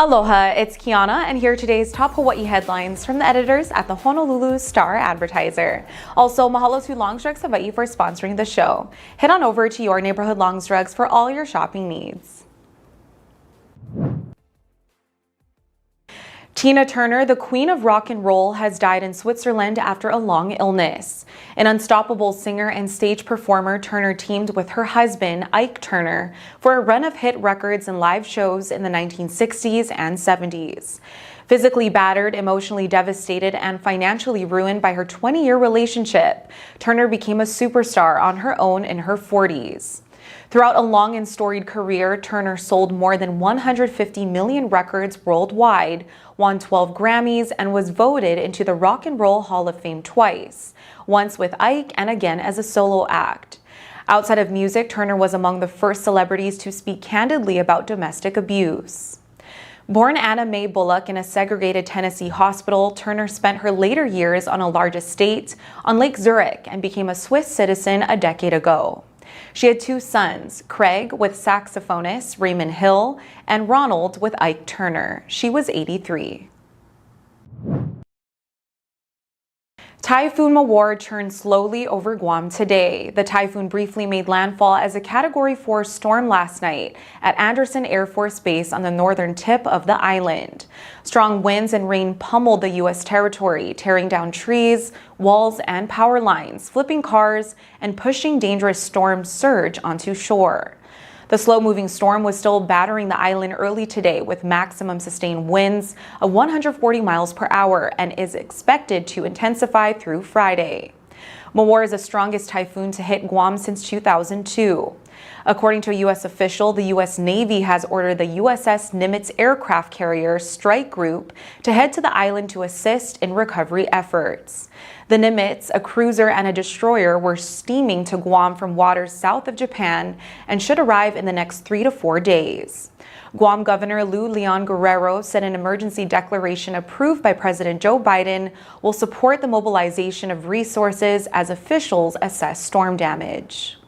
Aloha, it's Kiana, and here are today's top Hawaii headlines from the editors at the Honolulu Star-Advertiser. Also, mahalo to Longs Drugs Hawaii for sponsoring the show. Head on over to your neighborhood Longs Drugs for all your shopping needs. Tina Turner, the queen of rock and roll, has died in Switzerland after a long illness. An unstoppable singer and stage performer, Turner teamed with her husband, Ike Turner, for a run of hit records and live shows in the 1960s and 70s. Physically battered, emotionally devastated, and financially ruined by her 20-year relationship, Turner became a superstar on her own in her 40s. Throughout a long and storied career, Turner sold more than 150 million records worldwide, won 12 Grammys, and was voted into the Rock and Roll Hall of Fame twice, once with Ike and again as a solo act. Outside of music, Turner was among the first celebrities to speak candidly about domestic abuse. Born Anna Mae Bullock in a segregated Tennessee hospital, Turner spent her later years on a large estate on Lake Zurich and became a Swiss citizen a decade ago. She had two sons, Craig with saxophonist Raymond Hill and Ronald with Ike Turner. She was 83. Typhoon Mawar turned slowly over Guam today. The typhoon briefly made landfall as a Category 4 storm last night at Andersen Air Force Base on the northern tip of the island. Strong winds and rain pummeled the U.S. territory, tearing down trees, walls, and power lines, flipping cars, and pushing dangerous storm surge onto shore. The slow-moving storm was still battering the island early today with maximum sustained winds of 140 miles per hour and is expected to intensify through Friday. Mawar is the strongest typhoon to hit Guam since 2002. According to a U.S. official, the U.S. Navy has ordered the USS Nimitz aircraft carrier strike group to head to the island to assist in recovery efforts. The Nimitz, a cruiser and a destroyer, were steaming to Guam from waters south of Japan and should arrive in the next 3 to 4 days. Guam Governor Lou Leon Guerrero said an emergency declaration approved by President Joe Biden will support the mobilization of resources as officials assess storm damage.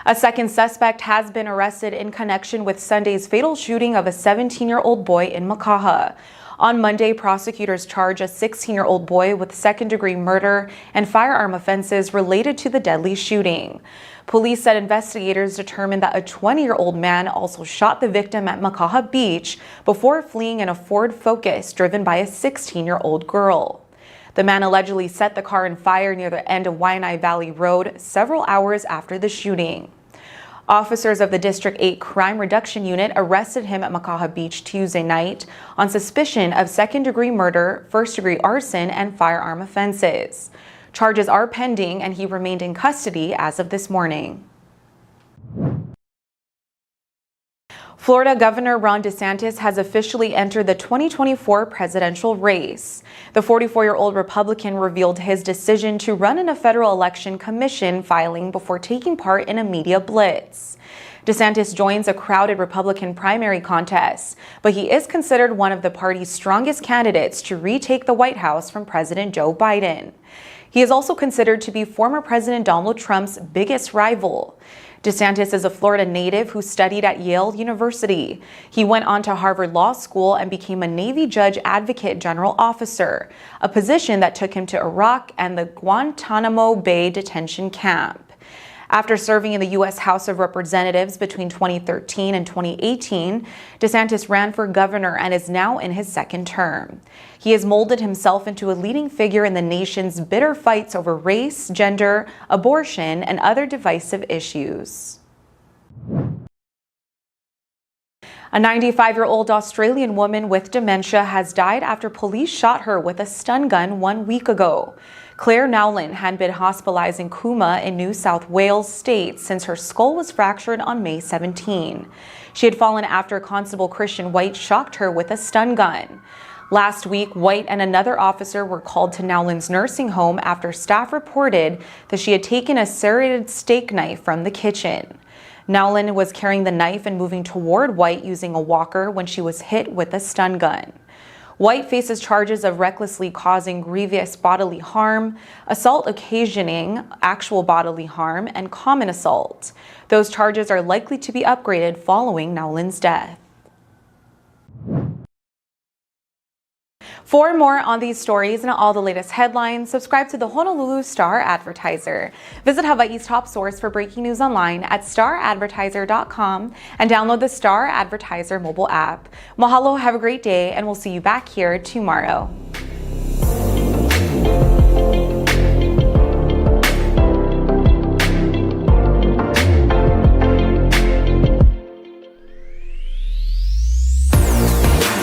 A second suspect has been arrested in connection with Sunday's fatal shooting of a 17-year-old boy in Makaha. On Monday, prosecutors charged a 16-year-old boy with second-degree murder and firearm offenses related to the deadly shooting. Police said investigators determined that a 20-year-old man also shot the victim at Makaha Beach before fleeing in a Ford Focus driven by a 16-year-old girl. The man allegedly set the car on fire near the end of Waianae Valley Road several hours after the shooting. Officers of the District 8 Crime Reduction Unit arrested him at Makaha Beach Tuesday night on suspicion of second-degree murder, first-degree arson, and firearm offenses. Charges are pending, and he remained in custody as of this morning. Florida Governor Ron DeSantis has officially entered the 2024 presidential race. The 44-year-old Republican revealed his decision to run in a federal election commission filing before taking part in a media blitz. DeSantis joins a crowded Republican primary contest, but he is considered one of the party's strongest candidates to retake the White House from President Joe Biden. He is also considered to be former President Donald Trump's biggest rival. DeSantis is a Florida native who studied at Yale University. He went on to Harvard Law School and became a Navy Judge Advocate General Officer, a position that took him to Iraq and the Guantanamo Bay detention camp. After serving in the U.S. House of Representatives between 2013 and 2018, DeSantis ran for governor and is now in his second term. He has molded himself into a leading figure in the nation's bitter fights over race, gender, abortion, and other divisive issues. A 95-year-old Australian woman with dementia has died after police shot her with a stun gun 1 week ago. Claire Nowlin had been hospitalized in Cooma in New South Wales state since her skull was fractured on May 17. She had fallen after Constable Christian White shocked her with a stun gun. Last week, White and another officer were called to Nowlin's nursing home after staff reported that she had taken a serrated steak knife from the kitchen. Nowlin was carrying the knife and moving toward White using a walker when she was hit with a stun gun. White faces charges of recklessly causing grievous bodily harm, assault occasioning actual bodily harm, and common assault. Those charges are likely to be upgraded following Nowlin's death. For more on these stories and all the latest headlines, subscribe to the Honolulu Star-Advertiser. Visit Hawaii's top source for breaking news online at staradvertiser.com and download the Star-Advertiser mobile app. Mahalo, have a great day, and we'll see you back here tomorrow.